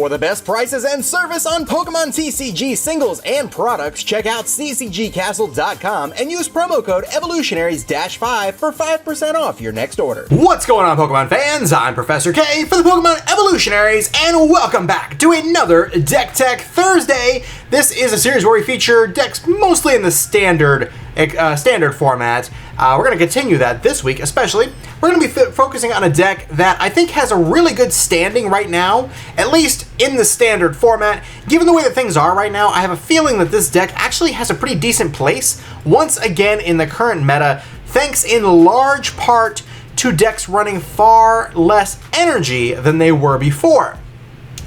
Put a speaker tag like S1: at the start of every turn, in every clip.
S1: For the best prices and service on Pokemon TCG singles and products, check out ccgcastle.com and use promo code Evolutionaries-5 for 5% off your next order.
S2: What's going on, Pokemon fans? I'm Professor K for the Pokemon Evolutionaries, and welcome back to another Deck Tech Thursday. This is a series where we feature decks mostly in the standard format. We're going to continue that this week, especially. We're going to be focusing on a deck that I think has a really good standing right now, at least in the standard format. Given the way that things are right now, I have a feeling that this deck actually has a pretty decent place once again in the current meta, thanks in large part to decks running far less energy than they were before.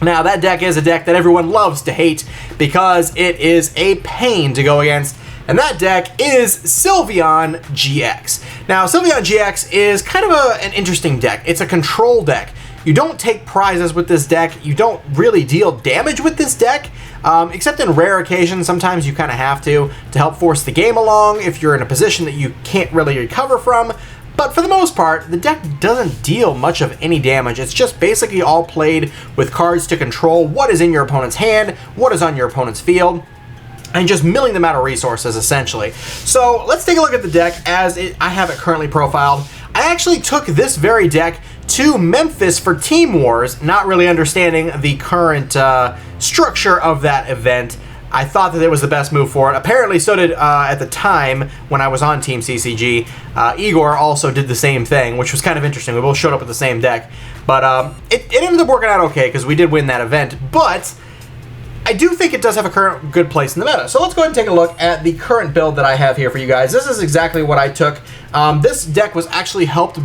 S2: Now, that deck is a deck that everyone loves to hate because it is a pain to go against, and that deck is Sylveon GX. Now, Sylveon GX is kind of an interesting deck. It's a control deck. You don't take prizes with this deck. You don't really deal damage with this deck, except in rare occasions. Sometimes you kind of have to help force the game along if you're in a position that you can't really recover from. But for the most part, the deck doesn't deal much of any damage. It's just basically all played with cards to control what is in your opponent's hand, what is on your opponent's field, and just milling them out of resources, essentially. So let's take a look at the deck as I have it currently profiled. I actually took this very deck to Memphis for Team Wars, not really understanding the current structure of that event. I thought that it was the best move for it. Apparently, so did, at the time, when I was on Team CCG, Igor also did the same thing, which was kind of interesting. We both showed up with the same deck. But it ended up working out okay, because we did win that event. But I do think it does have a current good place in the meta. So let's go ahead and take a look at the current build that I have here for you guys. This is exactly what I took. This deck was actually helped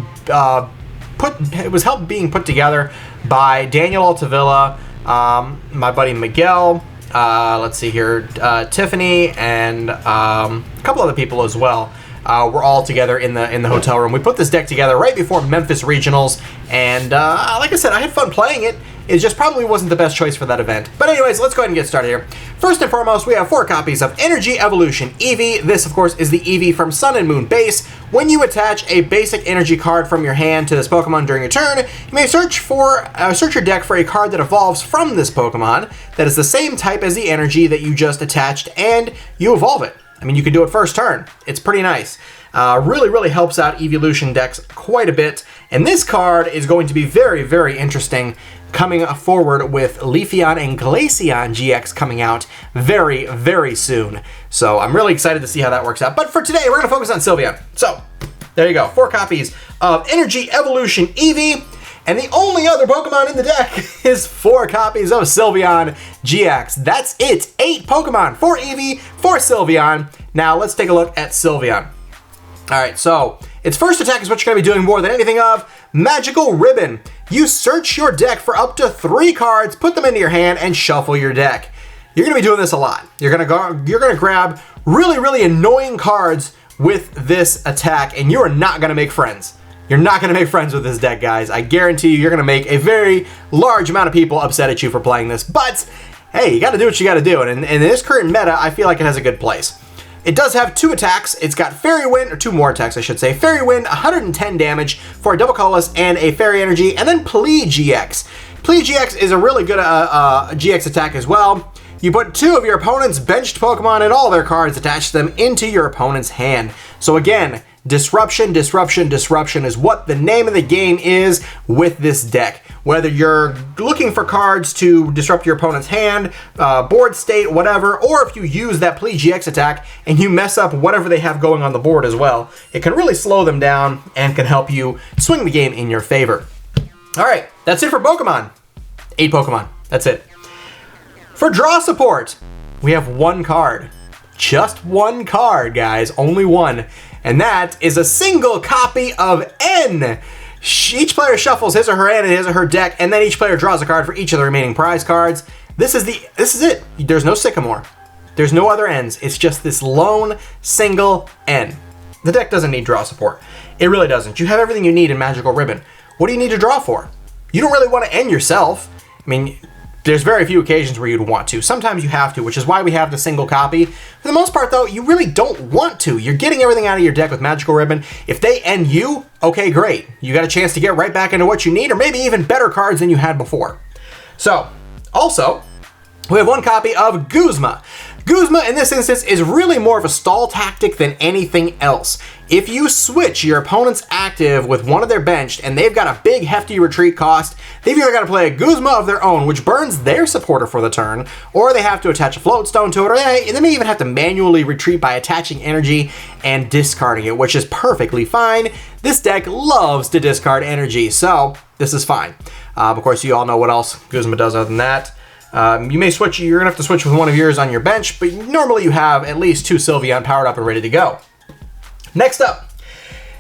S2: being put together by Daniel Altavilla, my buddy Miguel, let's see here, Tiffany, and a couple other people as well. We're all together in the hotel room. We put this deck together right before Memphis Regionals, and like I said, I had fun playing it. It just probably wasn't the best choice for that event. But anyways, let's go ahead and get started here. First and foremost, we have 4 copies of Energy Evolution Eevee. This, of course, is the Eevee from Sun and Moon base. When you attach a basic energy card from your hand to this Pokemon during your turn, you may search your deck for a card that evolves from this Pokemon that is the same type as the energy that you just attached, and you evolve it. I mean, you can do it first turn. It's pretty nice. Really helps out Evolution decks quite a bit. And this card is going to be very, very interesting coming forward with Leafeon and Glaceon GX coming out very, very soon. So I'm really excited to see how that works out. But for today, we're going to focus on Sylveon. So there you go. 4 copies of Energy Evolution Eevee. And the only other Pokemon in the deck is 4 copies of Sylveon GX. That's it. 8 Pokemon for Eevee, for Sylveon. Now let's take a look at Sylveon. Alright, so its first attack is what you're going to be doing more than anything of. Magical Ribbon. You search your deck for up to 3 cards, put them into your hand, and shuffle your deck. You're going to be doing this a lot. You're going to grab really annoying cards with this attack, and you are not going to make friends. You're not going to make friends with this deck, guys. I guarantee you're going to make a very large amount of people upset at you for playing this. But, hey, you got to do what you got to do. And in this current meta, I feel like it has a good place. It does have 2 attacks. It's got Fairy Wind, or 2 more attacks, I should say. Fairy Wind, 110 damage for a double colorless and a Fairy Energy, and then Plea GX. Plea GX is a really good GX attack as well. You put 2 of your opponent's benched Pokemon and all their cards, attach them into your opponent's hand. So again, disruption is what the name of the game is with this deck. Whether you're looking for cards to disrupt your opponent's hand, board state, whatever, or if you use that Plea GX attack and you mess up whatever they have going on the board as well, it can really slow them down and can help you swing the game in your favor. Alright, that's it for Pokemon. 8 Pokemon. That's it. For draw support, we have 1 card. Just 1 card, guys. Only 1. And that is a single copy of N. Each player shuffles his or her N and his or her deck, and then each player draws a card for each of the remaining prize cards. This is it. There's no Sycamore. There's no other Ns. It's just this lone single N. The deck doesn't need draw support. It really doesn't. You have everything you need in Magical Ribbon. What do you need to draw for? You don't really want to end yourself. I mean, there's very few occasions where you'd want to. Sometimes you have to, which is why we have the single copy. For the most part, though, you really don't want to. You're getting everything out of your deck with Magical Ribbon. If they end you, okay, great. You got a chance to get right back into what you need, or maybe even better cards than you had before. So, Also, we have 1 copy of Guzma. Guzma in this instance is really more of a stall tactic than anything else. If you switch your opponent's active with one of their benched and they've got a big hefty retreat cost, they've either got to play a Guzma of their own, which burns their supporter for the turn, or they have to attach a float stone to it, or they may even have to manually retreat by attaching energy and discarding it, which is perfectly fine. This deck loves to discard energy, so this is fine. Of course, you all know what else Guzma does other than that. You may switch, you're gonna have to switch with one of yours on your bench, but normally you have at least 2 Sylveon powered up and ready to go. Next up,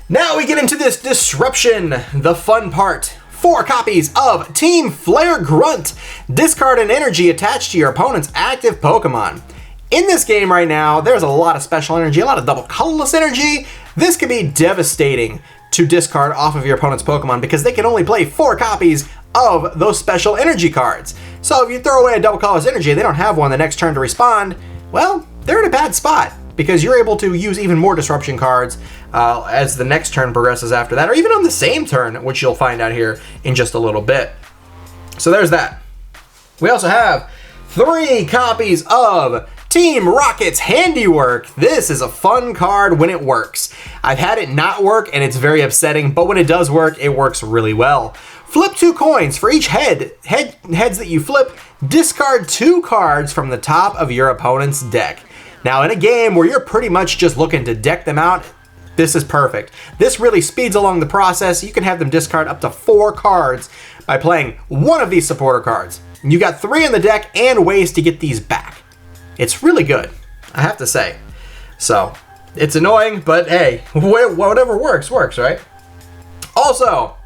S2: now we get into this disruption, the fun part. 4 copies of Team Flare Grunt. Discard an energy attached to your opponent's active Pokemon. In this game right now, there's a lot of special energy, a lot of double colorless energy. This can be devastating to discard off of your opponent's Pokemon because they can only play 4 copies of those special energy cards. So if you throw away a double colorless energy, they don't have one the next turn to respond, well, they're in a bad spot because you're able to use even more disruption cards as the next turn progresses after that, or even on the same turn, which you'll find out here in just a little bit. So there's that. We also have 3 copies of Team Rocket's Handiwork. This is a fun card when it works. I've had it not work and it's very upsetting, but when it does work, it works really well. Flip 2 coins. For each heads that you flip, discard 2 cards from the top of your opponent's deck. Now in a game where you're pretty much just looking to deck them out, this is perfect. This really speeds along the process. You can have them discard up to 4 cards by playing one of these supporter cards. You got 3 in the deck and ways to get these back. It's really good, I have to say. So, it's annoying, but hey, whatever works, right? Also,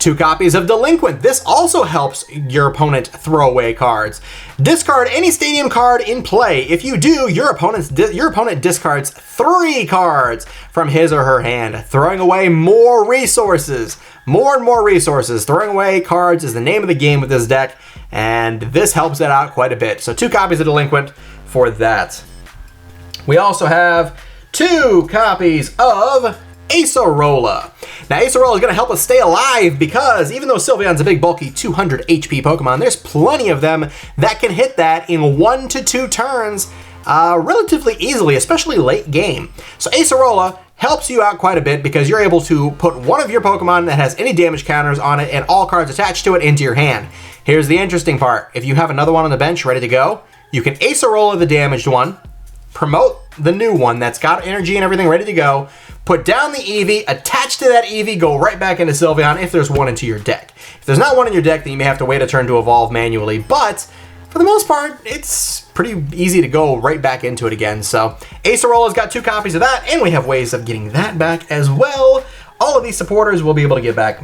S2: 2 copies of Delinquent. This also helps your opponent throw away cards. Discard any stadium card in play. If you do, your opponent discards 3 cards from his or her hand, throwing away more resources. More and more resources. Throwing away cards is the name of the game with this deck, and this helps it out quite a bit. So 2 copies of Delinquent for that. We also have 2 copies of Acerola. Now Acerola is going to help us stay alive because even though Sylveon's a big bulky 200 HP Pokemon, there's plenty of them that can hit that in 1 to 2 turns relatively easily, especially late game. So Acerola helps you out quite a bit because you're able to put one of your Pokemon that has any damage counters on it and all cards attached to it into your hand. Here's the interesting part. If you have another one on the bench ready to go, you can Acerola the damaged one, promote the new one that's got energy and everything ready to go, put down the Eevee, attach to that Eevee, go right back into Sylveon if there's one into your deck. If there's not one in your deck, then you may have to wait a turn to evolve manually, but for the most part, it's pretty easy to go right back into it again. So Acerola's got 2 copies of that, and we have ways of getting that back as well. All of these supporters will be able to get back.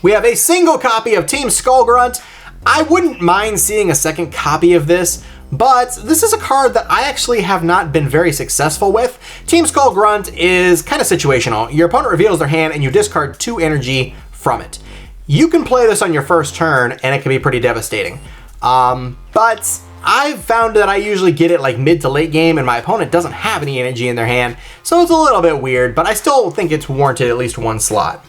S2: We have a single copy of Team Skullgrunt. I wouldn't mind seeing a second copy of this, but this is a card that I actually have not been very successful with. Team Skullgrunt is kind of situational. Your opponent reveals their hand and you discard 2 energy from it. You can play this on your first turn and it can be pretty devastating. But I've found that I usually get it like mid to late game and my opponent doesn't have any energy in their hand, so it's a little bit weird, but I still think it's warranted at least 1 slot.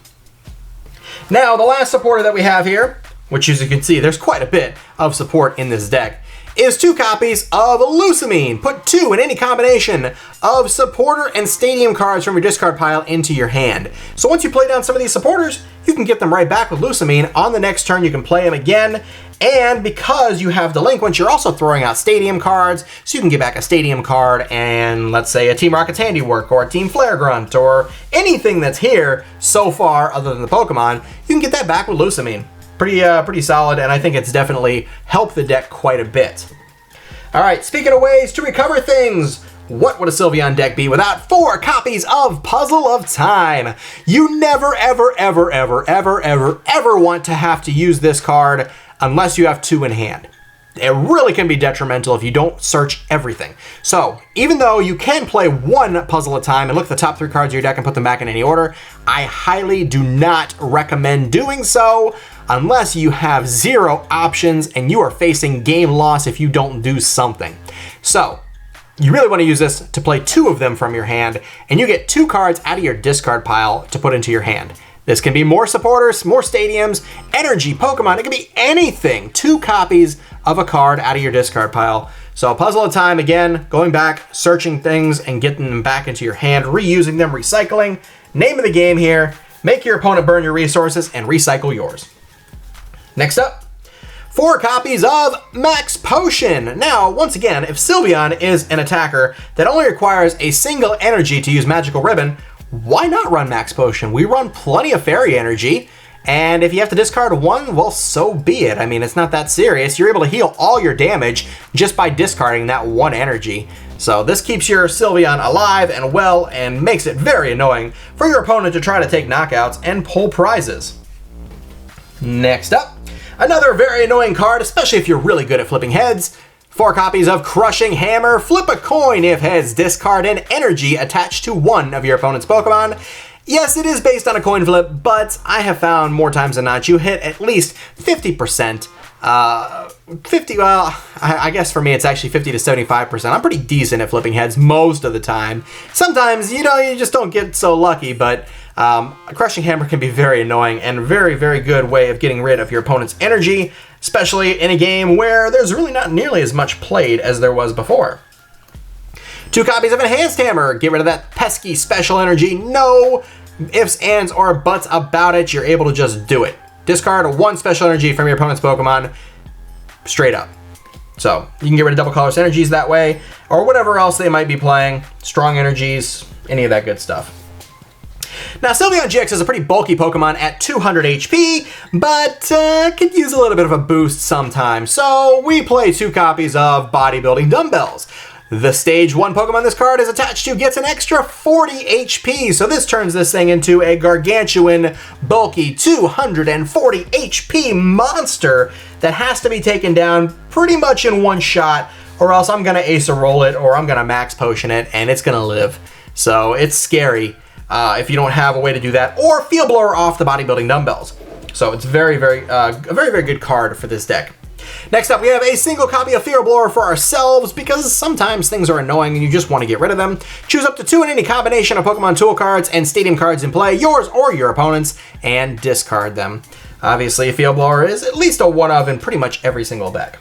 S2: Now, the last supporter that we have here, which as you can see, there's quite a bit of support in this deck, is 2 copies of Lusamine. Put 2 in any combination of supporter and stadium cards from your discard pile into your hand. So once you play down some of these supporters, you can get them right back with Lusamine. On the next turn, you can play them again. And because you have Delinquent, you're also throwing out stadium cards, so you can get back a stadium card and let's say a Team Rocket's Handiwork or a Team Flare Grunt or anything that's here so far other than the Pokemon, you can get that back with Lusamine. Pretty solid, and I think it's definitely helped the deck quite a bit. All right, speaking of ways to recover things, what would a Sylveon deck be without 4 copies of Puzzle of Time? You never, ever, ever, ever, ever, ever, ever want to have to use this card unless you have 2 in hand. It really can be detrimental if you don't search everything. So, even though you can play 1 Puzzle at a time and look at the top 3 cards of your deck and put them back in any order, I highly do not recommend doing so unless you have 0 options and you are facing game loss if you don't do something. So, you really want to use this to play 2 of them from your hand, and you get 2 cards out of your discard pile to put into your hand. This can be more supporters, more stadiums, energy, Pokemon. It can be anything. 2 copies of a card out of your discard pile. So a puzzle at a time, again, going back, searching things and getting them back into your hand, reusing them, recycling. Name of the game here, make your opponent burn your resources and recycle yours. Next up, 4 copies of Max Potion. Now, once again, if Sylveon is an attacker that only requires a single energy to use Magical Ribbon, why not run Max Potion? We run plenty of Fairy Energy, and if you have to discard 1, well, so be it. I mean, it's not that serious. You're able to heal all your damage just by discarding that 1 energy. So this keeps your Sylveon alive and well and makes it very annoying for your opponent to try to take knockouts and pull prizes. Next up, another very annoying card, especially if you're really good at flipping heads. 4 copies of Crushing Hammer. Flip a coin if heads, discard an energy attached to one of your opponent's Pokemon. Yes, it is based on a coin flip, but I have found more times than not you hit at least 50%. Well, I guess for me it's actually 50 to 75%. I'm pretty decent at flipping heads most of the time. Sometimes, you just don't get so lucky, but a Crushing Hammer can be very annoying and very, very good way of getting rid of your opponent's energy, especially in a game where there's really not nearly as much played as there was before. 2 copies of Enhanced Hammer. Get rid of that pesky special energy. No ifs, ands, or buts about it. You're able to just do it. Discard 1 special energy from your opponent's Pokemon straight up. So you can get rid of double colorless energies that way, or whatever else they might be playing. Strong energies, any of that good stuff. Now, Sylveon GX is a pretty bulky Pokemon at 200 HP, but could use a little bit of a boost sometimes. So we play 2 copies of Bodybuilding Dumbbells. The Stage 1 Pokemon this card is attached to gets an extra 40 HP, so this turns this thing into a gargantuan, bulky 240 HP monster that has to be taken down pretty much in 1 shot, or else I'm going to Ace-roll it, or I'm going to Max Potion it, and it's going to live. So it's scary if you don't have a way to do that, or Field Blower off the Bodybuilding Dumbbells. So it's a very, very good card for this deck. Next up, we have a single copy of Field Blower for ourselves because sometimes things are annoying and you just want to get rid of them. Choose up to 2 in any combination of Pokemon Tool cards and Stadium cards in play, yours or your opponent's, and discard them. Obviously, Field Blower is at least a one-of in pretty much every single deck.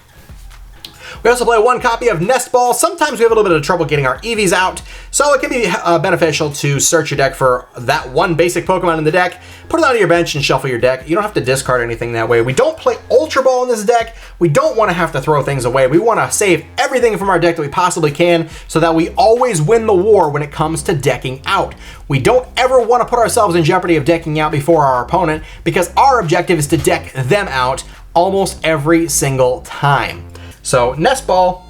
S2: We also play 1 copy of Nest Ball. Sometimes we have a little bit of trouble getting our Eevees out, so it can be beneficial to search your deck for that 1 basic Pokemon in the deck, put it onto your bench and shuffle your deck. You don't have to discard anything that way. We don't play Ultra Ball in this deck. We don't want to have to throw things away. We want to save everything from our deck that we possibly can so that we always win the war when it comes to decking out. We don't ever want to put ourselves in jeopardy of decking out before our opponent because our objective is to deck them out almost every single time. So Nest Ball,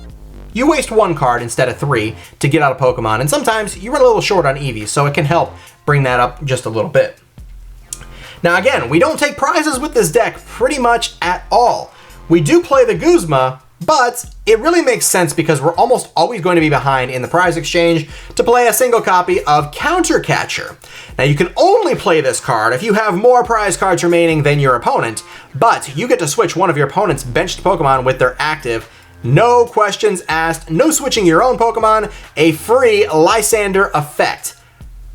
S2: you waste 1 card instead of 3 to get out a Pokemon, and sometimes you run a little short on Eevees, so it can help bring that up just a little bit. Now again, we don't take prizes with this deck pretty much at all. We do play the Guzma, but it really makes sense because we're almost always going to be behind in the prize exchange to play a single copy of Counter Catcher. Now you can only play this card if you have more prize cards remaining than your opponent, but you get to switch one of your opponent's benched Pokemon with their active. No questions asked, no switching your own Pokemon, a free Lysander effect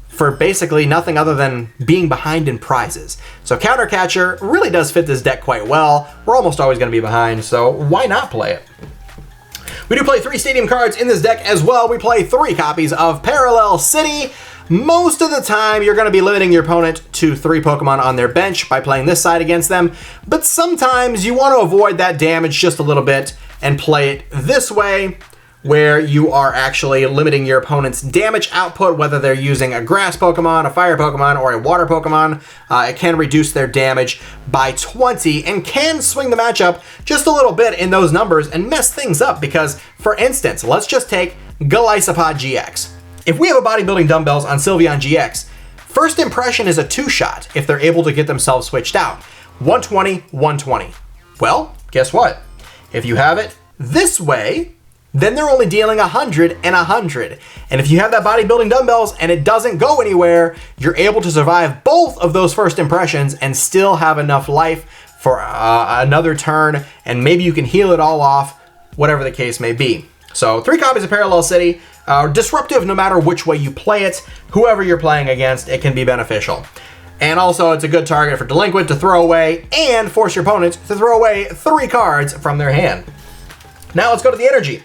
S2: for basically nothing other than being behind in prizes. So Counter Catcher really does fit this deck quite well. We're almost always going to be behind, so why not play it? We do play 3 Stadium cards in this deck as well. We play 3 copies of Parallel City. Most of the time, you're going to be limiting your opponent to 3 Pokemon on their bench by playing this side against them, but sometimes you want to avoid that damage just a little bit and play it this way, where you are actually limiting your opponent's damage output, whether they're using a grass Pokemon, a fire Pokemon, or a water Pokemon. It can reduce their damage by 20 and can swing the matchup just a little bit in those numbers and mess things up because, for instance, let's just take Golisopod GX. If we have a Bodybuilding Dumbbells on Sylveon GX, first impression is a 2-shot if they're able to get themselves switched out. 120, 120. Well, guess what? If you have it this way, then they're only dealing 100 and 100. And if you have that Bodybuilding Dumbbells and it doesn't go anywhere, you're able to survive both of those first impressions and still have enough life for another turn, and maybe you can heal it all off, whatever the case may be. So 3 copies of Parallel City, disruptive no matter which way you play it. Whoever you're playing against, it can be beneficial. And also, it's a good target for Delinquent to throw away and force your opponent to throw away 3 cards from their hand. Now let's go to the energy.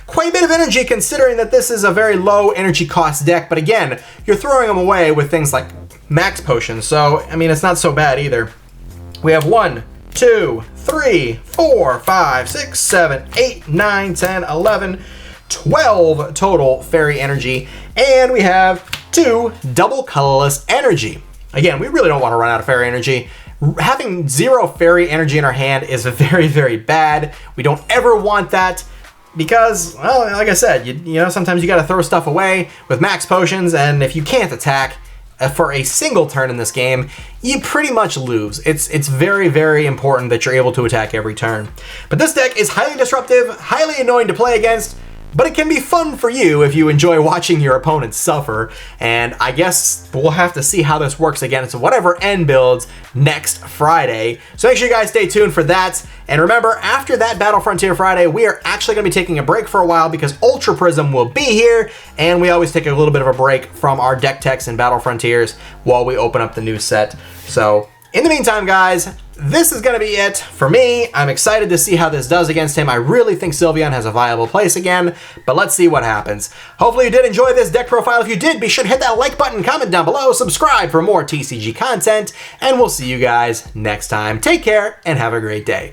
S2: Quite a bit of energy considering that this is a very low energy cost deck, but again, you're throwing them away with things like max potions, so I mean, it's not so bad either. We have 1, 2, 3, 4, 5, 6, 7, 8, 9, 10, 11, 12 total fairy energy, and we have 2 double colorless energy. Again, we really don't want to run out of fairy energy. Having 0 fairy energy in our hand is very, very bad. We don't ever want that because, well, like I said, you know, sometimes you got to throw stuff away with max potions, and if you can't attack for a single turn in this game, you pretty much lose. It's very, very important that you're able to attack every turn. But this deck is highly disruptive, highly annoying to play against, but it can be fun for you if you enjoy watching your opponents suffer, and I guess we'll have to see how this works against whatever end builds next Friday. So make sure you guys stay tuned for that, and remember, after that Battle Frontier Friday, we are actually going to be taking a break for a while because Ultra Prism will be here, and we always take a little bit of a break from our deck techs and Battle Frontiers while we open up the new set. So in the meantime, guys, this is going to be it for me. I'm excited to see how this does against him. I really think Sylveon has a viable place again, but let's see what happens. Hopefully you did enjoy this deck profile. If you did, be sure to hit that like button, comment down below, subscribe for more TCG content, and we'll see you guys next time. Take care and have a great day.